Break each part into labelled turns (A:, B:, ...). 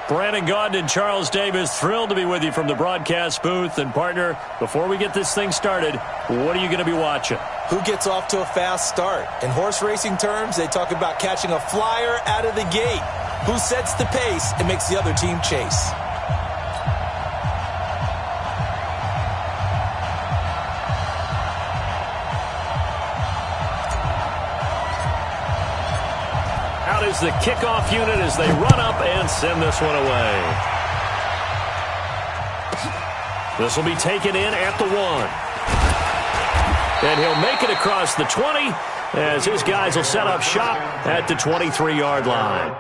A: Brandon Gaudin and Charles Davis, thrilled to be with you from the broadcast booth. And, partner, before we get this thing started, what are you going to be watching?
B: Who gets off to a fast start? In horse racing terms, they talk about catching a flyer out of the gate. Who sets the pace and makes the other team chase?
A: Out is the kickoff unit as they run up and send this one away. This will be taken in at the 1. And he'll make it across the 20 as his guys will set up shop at the 23-yard line.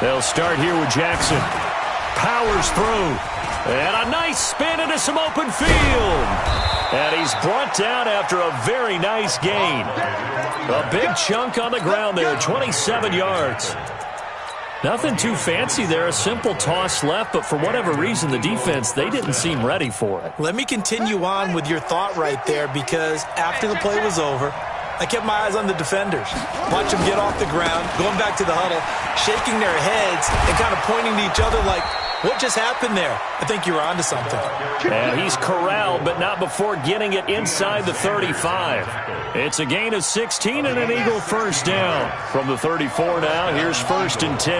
A: They'll start here with Jackson. Powers through. And a nice spin into some open field. And he's brought down after a very nice gain. A big chunk on the ground there, 27 yards. Nothing too fancy there, a simple toss left, but for whatever reason, the defense, they didn't seem ready for it.
B: Let me continue on with your thought right there, because after the play was over, I kept my eyes on the defenders. Watch them get off the ground, going back to the huddle, shaking their heads and kind of pointing to each other like, what just happened there? I think you were onto something.
A: And he's corralled, but not before getting it inside the 35. It's a gain of 16 and an Eagle first down. From the 34 now, here's 1st and 10.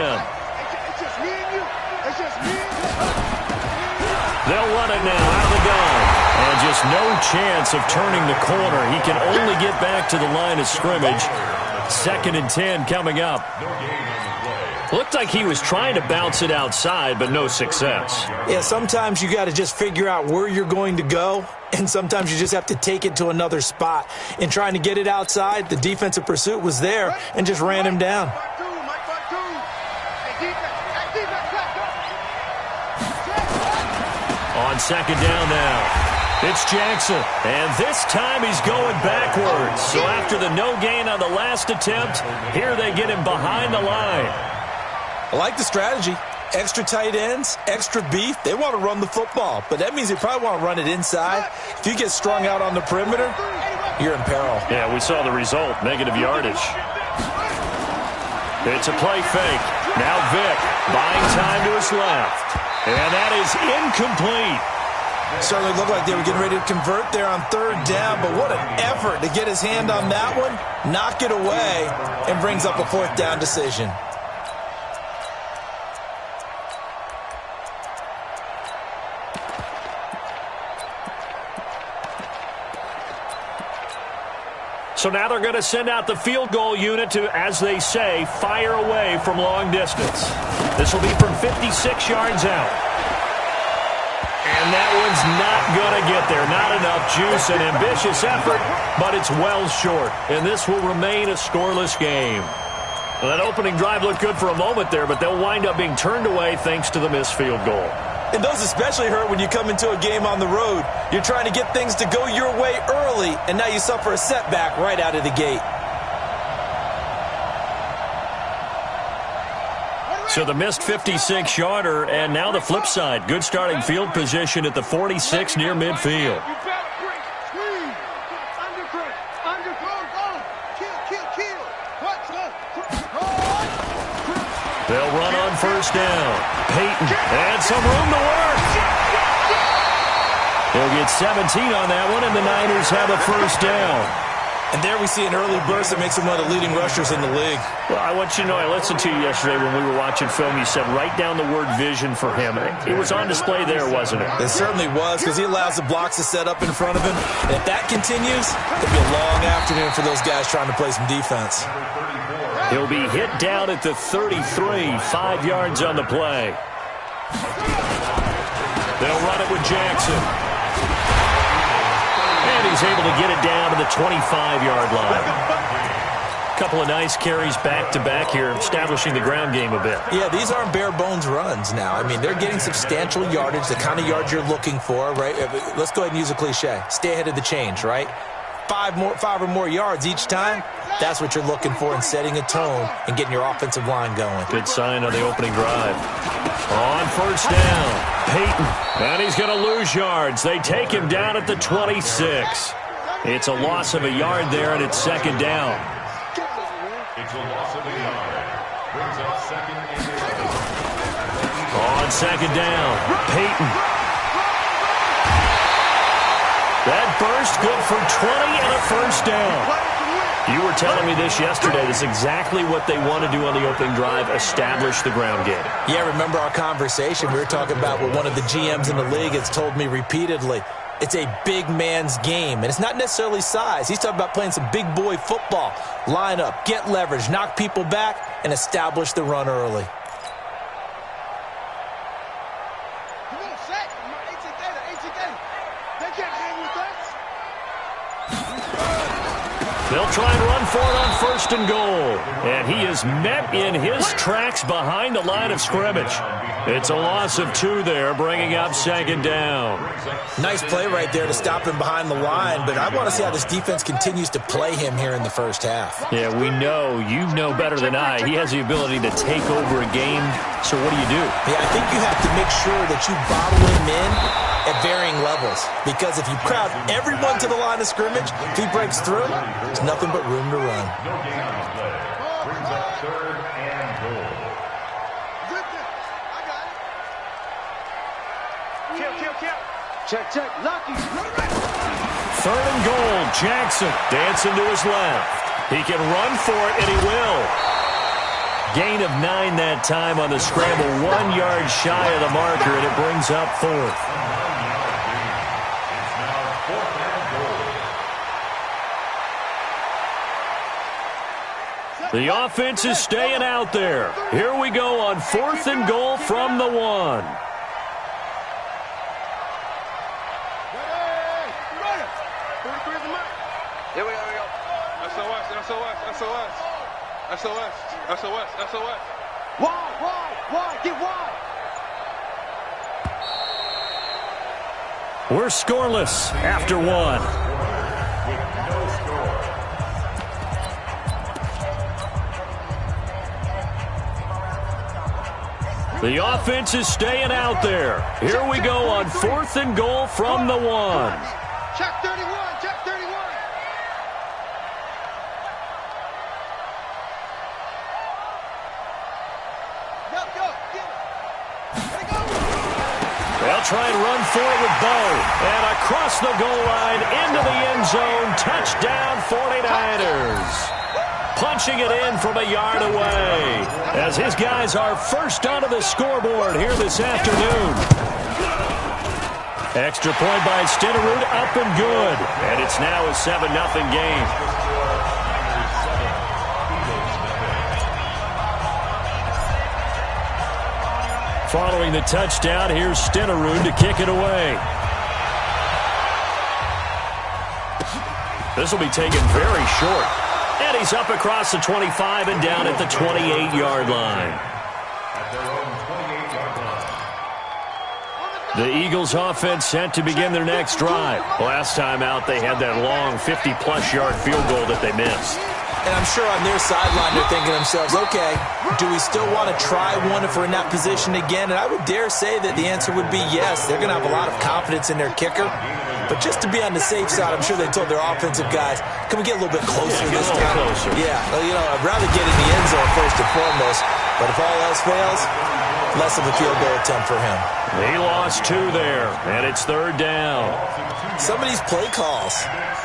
A: They'll run it now out of the gun. And just no chance of turning the corner. He can only get back to the line of scrimmage. 2nd and 10 coming up. Looked like he was trying to bounce it outside, but no success.
B: Yeah, sometimes you got to just figure out where you're going to go, and sometimes you just have to take it to another spot. In trying to get it outside, the defensive pursuit was there and just ran him down.
A: On 2nd down now. It's Jackson, and this time he's going backwards. So after the no gain on the last attempt, here they get him behind the line.
B: I like the strategy. Extra tight ends, extra beef. They want to run the football, but that means they probably want to run it inside. If you get strung out on the perimeter, you're in peril.
A: Yeah, we saw the result, negative yardage. It's a play fake. Now Vick buying time to his left. And that is incomplete.
B: Certainly looked like they were getting ready to convert there on 3rd down, but what an effort to get his hand on that one, knock it away, and brings up a 4th down decision.
A: So now they're going to send out the field goal unit to, as they say, fire away from long distance. This will be from 56 yards out. And that one's not going to get there. Not enough juice, an ambitious effort, but it's well short. And this will remain a scoreless game. Well, that opening drive looked good for a moment there, but they'll wind up being turned away thanks to the missed field goal.
B: And those especially hurt when you come into a game on the road. You're trying to get things to go your way early, and now you suffer a setback right out of the gate.
A: So the missed 56-yarder, and now the flip side. Good starting field position at the 46 near midfield. They'll run on 1st down. Peyton, and some room to work. He'll get 17 on that one, and the Niners have a 1st down.
B: And there we see an early burst that makes him one of the leading rushers in the league.
A: Well, I want you to know, I listened to you yesterday when we were watching film. You said write down the word vision for him. It was on display there, wasn't it?
B: It certainly was, because he allows the blocks to set up in front of him. And if that continues, it'll be a long afternoon for those guys trying to play some defense.
A: He'll be hit down at the 33, 5 yards on the play. They'll run it with Jackson. And he's able to get it down to the 25-yard line. A couple of nice carries back-to-back here, establishing the ground game a bit.
B: Yeah, these aren't bare-bones runs now. I mean, they're getting substantial yardage, the kind of yards you're looking for, right? Let's go ahead and use a cliche. Stay ahead of the change, right? 5 or more yards each time, that's what you're looking for in setting a tone and getting your offensive line going.
A: Good sign on the opening drive. On first down, Peyton. And he's going to lose yards. They take him down at the 26. It's a loss of a yard there, and it's second down.
C: It's a loss of a yard. Brings up second and 10.
A: On second down, Peyton. That burst good for 20 and a first down. You were telling me this yesterday. This is exactly what they want to do on the opening drive, establish the ground game.
B: Yeah, remember our conversation? We were talking about what one of the GMs in the league has told me repeatedly. It's a big man's game, and it's not necessarily size. He's talking about playing some big boy football. Line up, get leverage, knock people back, and establish the run early.
A: They'll try and run for it on first and goal. And he is met in his tracks behind the line of scrimmage. It's a loss of 2 there, bringing up second down.
B: Nice play right there to stop him behind the line, but I want to see how this defense continues to play him here in the first half.
A: Yeah, we know, you know better than I, he has the ability to take over a game. So what do you do?
B: Yeah, I think you have to make sure that you bottle him in at varying levels, because if you crowd everyone to the line of scrimmage, if he breaks through, there's nothing but room to run.
C: No gain on the play. Brings up third and goal.
D: Check, Lucky.
A: Third and goal, Jackson dancing to his left. He can run for it, and he will. Gain of 9 that time on the scramble, 1 yard shy of the marker, and it brings up fourth. The offense is staying out there. Here we go on 4th and goal from the 1.
D: Here we go. SOS. Wide. Get wide.
A: We're scoreless after 1. The offense is staying out there. Here we go on 4th and goal from the 1.
D: Check 31.
A: They'll try and run for it with Bo. And across the goal line into the end zone. Touchdown 49ers. Punching it in from a yard away. As his guys are first onto the scoreboard here this afternoon. Extra point by Stenerud, up and good. And it's now a 7-0 game. Following the touchdown, here's Stenerud to kick it away. This will be taken very short. And he's up across the 25 and down at the 28-yard line. The Eagles offense set to begin their next drive. Last time out, they had that long 50-plus yard field goal that they missed.
B: And I'm sure on their sideline they're thinking to themselves, okay, do we still want to try one if we're in that position again? And I would dare say that the answer would be yes. They're going to have a lot of confidence in their kicker. But just to be on the safe side, I'm sure they told their offensive guys, can we get a little bit closer this time?
A: Closer.
B: Yeah, well, I'd rather get in the end zone first and foremost. But if all else fails, less of a field goal attempt for him.
A: He lost 2 there, and it's 3rd down.
B: Some of these play calls,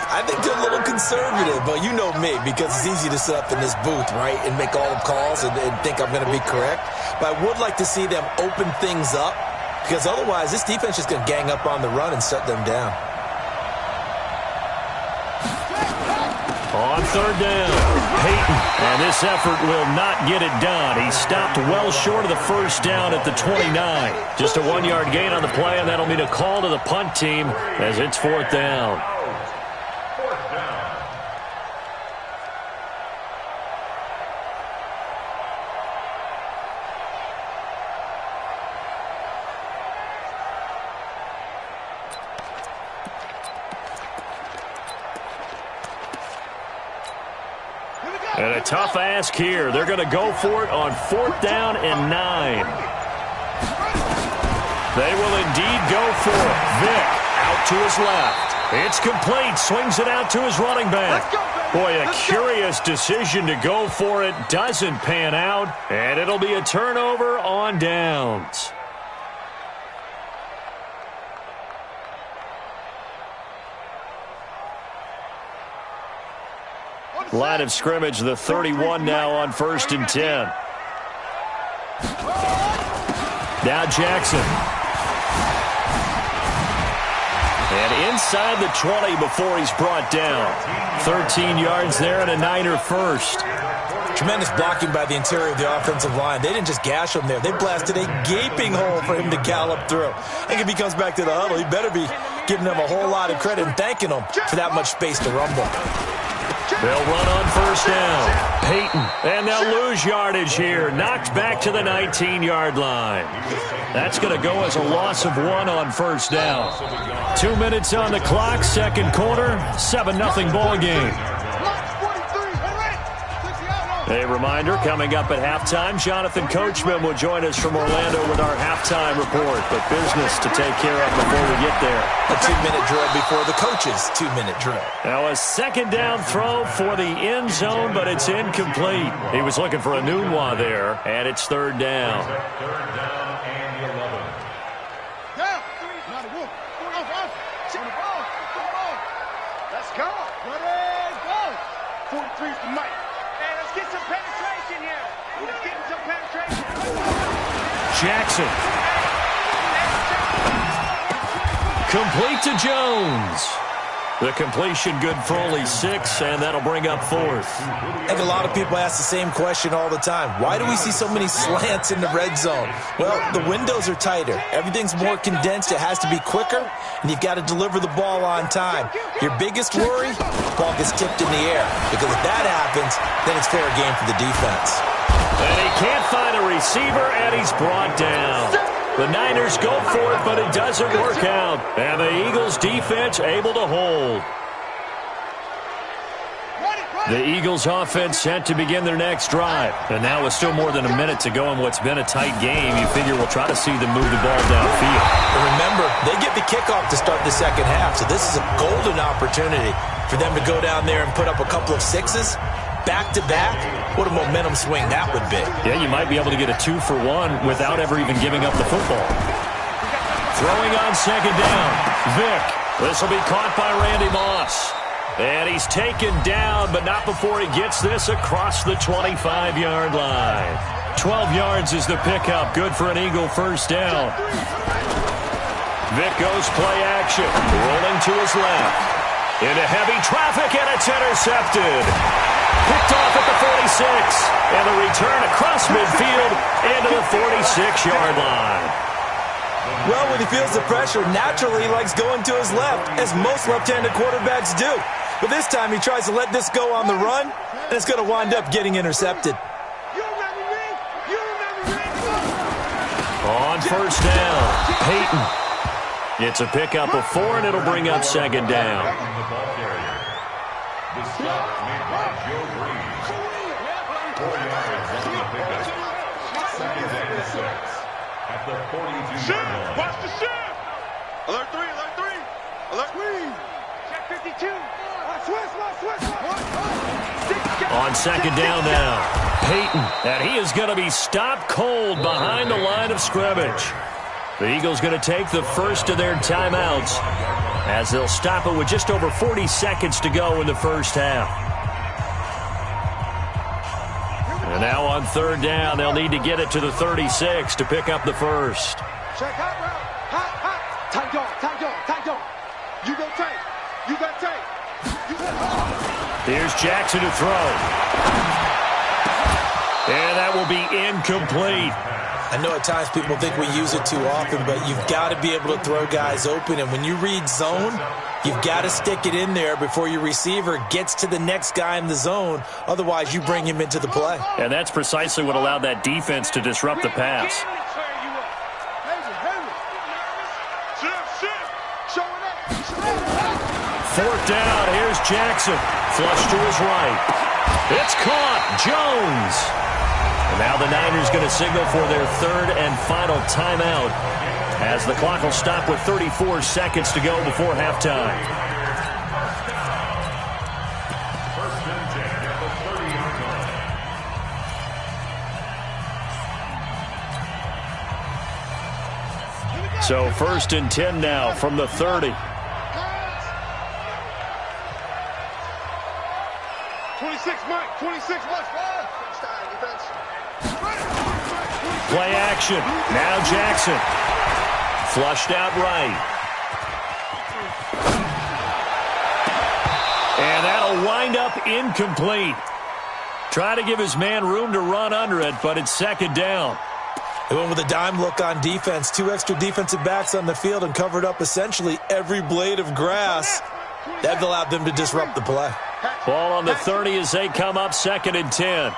B: I think they're a little conservative, but you know me, because it's easy to sit up in this booth, right, and make all the calls and think I'm going to be correct. But I would like to see them open things up, because otherwise this defense is going to gang up on the run and shut them down.
A: On 3rd down, Peyton, and this effort will not get it done. He stopped well short of the 1st down at the 29. Just a 1-yard gain on the play, and that'll mean a call to the punt team as it's 4th down. And a tough ask here. They're going to go for it on 4th down and 9. They will indeed go for it. Vick out to his left. It's complete. Swings it out to his running back. Boy, a curious decision to go for it. Doesn't pan out. And it'll be a turnover on downs. Line of scrimmage, the 31 now on 1st and 10. Now Jackson. And inside the 20 before he's brought down. 13 yards there and a Niner first.
B: Tremendous blocking by the interior of the offensive line. They didn't just gash him there. They blasted a gaping hole for him to gallop through. I think if he comes back to the huddle, he better be giving them a whole lot of credit and thanking them for that much space to rumble.
A: They'll run on 1st down. Peyton, and they'll lose yardage here. Knocked back to the 19-yard line. That's going to go as a loss of 1 on 1st down. 2 minutes on the clock, 2nd quarter, 7-0 ball game. A reminder, coming up at halftime, Jonathan Coachman will join us from Orlando with our halftime report. But business to take care of before we get there.
B: A 2-minute drill before the coach's 2-minute drill.
A: Now a 2nd down throw for the end zone, but it's incomplete. He was looking for a Nunwa there, and it's 3rd down.
C: 3rd down and 11.
D: Let's go. Ready, go. 43's the mic. Get some penetration here. Let's get some penetration.
A: Jackson. Complete to Jones. The completion good for only 6, and that'll bring up 4th.
B: I think a lot of people ask the same question all the time. Why do we see so many slants in the red zone? Well, the windows are tighter. Everything's more condensed. It has to be quicker, and you've got to deliver the ball on time. Your biggest worry, the ball gets tipped in the air, because if that happens, then it's fair game for the defense.
A: And he can't find a receiver, and he's brought down. The Niners go for it, but it doesn't work out. And the Eagles defense able to hold. The Eagles offense set to begin their next drive. And now with still more than a minute to go in what's been a tight game, you figure we'll try to see them move the ball downfield.
B: And remember, they get the kickoff to start the 2nd half, so this is a golden opportunity for them to go down there and put up a couple of 6s. Back-to-back, what a momentum swing that would be.
A: Yeah, you might be able to get a 2-for-1 without ever even giving up the football. Throwing on 2nd down, Vick. This will be caught by Randy Moss. And he's taken down, but not before he gets this across the 25-yard line. 12 yards is the pickup, good for an Eagle 1st down. Vick goes play action, rolling to his left. Into heavy traffic, and it's intercepted. Picked off at the 46, and the return across midfield into the 46-yard line.
B: Well, when he feels the pressure, naturally he likes going to his left, as most left-handed quarterbacks do. But this time he tries to let this go on the run, and it's going to wind up getting intercepted.
A: On 1st down, Peyton. It's a pickup of 4, and it'll bring up 2nd down.
C: The stop made by Joe Breeze. 4 yards on the pickup. 2nd and 6 at the 42-yard line.
D: Watch the shift. Alert 3, alert 3. Alert 3. Check 52.
A: On second down now, Peyton, and he is going to be stopped cold behind the line of scrimmage. The Eagles going to take the first of their timeouts as they'll stop it with just over 40 seconds to go in the first half. And now on third down, they'll need to get it to the 36 to pick up the first.
D: Check hot route. Hot. Tight dog. You go tight. You got tight.
A: Here's Jackson to throw. And that will be incomplete.
B: I know at times people think we use it too often, but you've got to be able to throw guys open. And when you read zone, you've got to stick it in there before your receiver gets to the next guy in the zone. Otherwise, you bring him into the play.
A: And that's precisely what allowed that defense to disrupt the pass. Fourth down, here's Jackson. Flush to his right. It's caught. Jones. And now the Niners going to signal for their third and final timeout as the clock will stop with 34 seconds to go before halftime.
C: First and 10 at the 30-yard line.
A: So first and 10 now from the 30.
D: 26, Mike. 26, Mike.
A: Play action. Now Jackson. Flushed out right. And that'll wind up incomplete. Try to give his man room to run under it, but it's second down.
B: They went with a dime look on defense. 2 extra defensive backs on the field and covered up essentially every blade of grass. That allowed them to disrupt the play.
A: Ball on the 30 as they come up second and 10.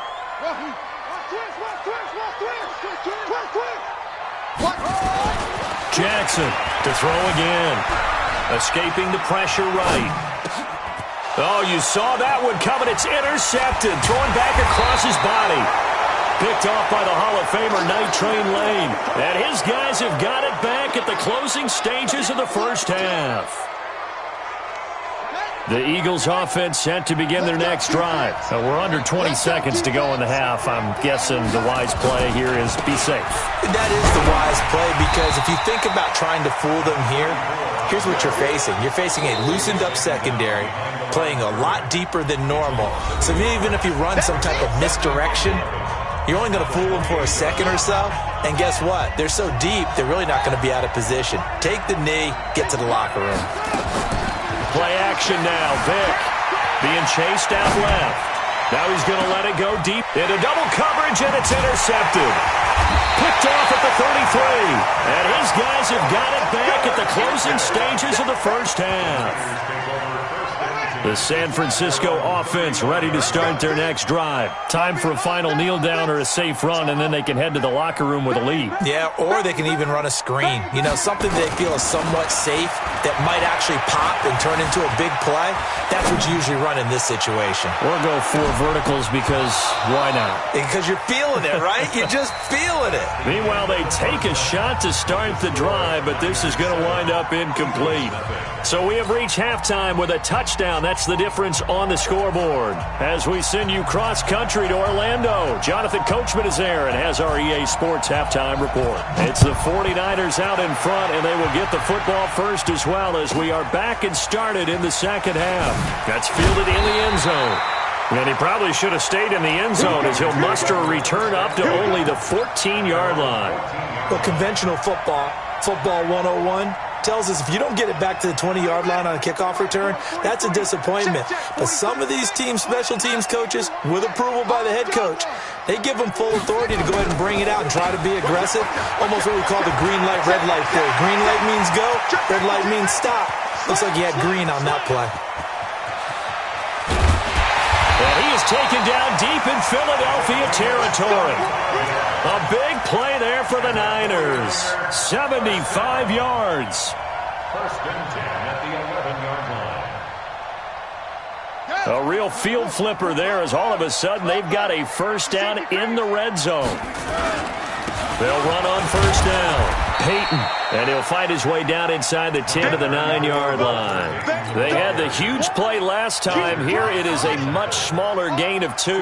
A: Jackson to throw again. Escaping the pressure right. Oh, you saw that one coming. It's intercepted. Thrown back across his body. Picked off by the Hall of Famer Night Train Lane. And his guys have got it back at the closing stages of the first half. The Eagles offense set to begin their next drive. We're under 20 seconds to go in the half. I'm guessing the wise play here is be safe.
B: That is the wise play because if you think about trying to fool them here, here's what you're facing. You're facing a loosened up secondary, playing a lot deeper than normal. So even if you run some type of misdirection, you're only going to fool them for a second or so. And guess what? They're so deep, they're really not going to be out of position. Take the knee, get to the locker room.
A: Play action now. Vick being chased out left. Now he's going to let it go deep into double coverage, and it's intercepted. Picked off at the 33. And his guys have got it back at the closing stages of the first half. The San Francisco offense ready to start their next drive. Time for a final kneel down or a safe run, and then they can head to the locker room with a lead.
B: Yeah, or they can even run a screen. You know, something they feel is somewhat safe that might actually pop and turn into a big play. That's what you usually run in this situation.
A: Or go 4 verticals because why not?
B: Because you're feeling it, right? You're just feeling it.
A: Meanwhile, they take a shot to start the drive, but this is going to wind up incomplete. So we have reached halftime with a touchdown. That's the difference on the scoreboard. As we send you cross-country to Orlando, Jonathan Coachman is there and has our EA Sports halftime report. It's the 49ers out in front, and they will get the football first as well as we are back and started in the second half. That's fielded in the end zone. And he probably should have stayed in the end zone as he'll muster a return up to only the 14-yard line.
B: Well, conventional football 101, tells us if you don't get it back to the 20-yard line on a kickoff return, that's a disappointment. But some of these teams, special teams coaches, with approval by the head coach, they give them full authority to go ahead and bring it out and try to be aggressive. Almost what we call the green light, red light theory. Green light means go, red light means stop. Looks like you had green on that play.
A: And he is taken down deep in Philadelphia territory. A big play there for the Niners. 75 yards.
C: First and 10 at the 11-yard line.
A: A real field flipper there as all of a sudden they've got a first down in the red zone. They'll run on first down. Peyton, and he'll fight his way down inside the 10 to the 9-yard line. They had the huge play last time. Here it is a much smaller gain of 2.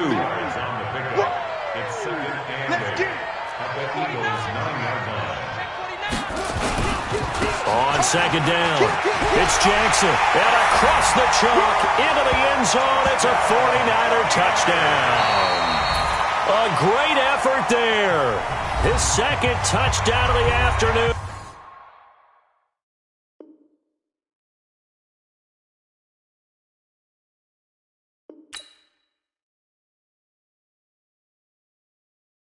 A: On second down, it's Jackson, and across the chalk, into the end zone. It's a 49er touchdown. A great effort there. His second touchdown of the afternoon.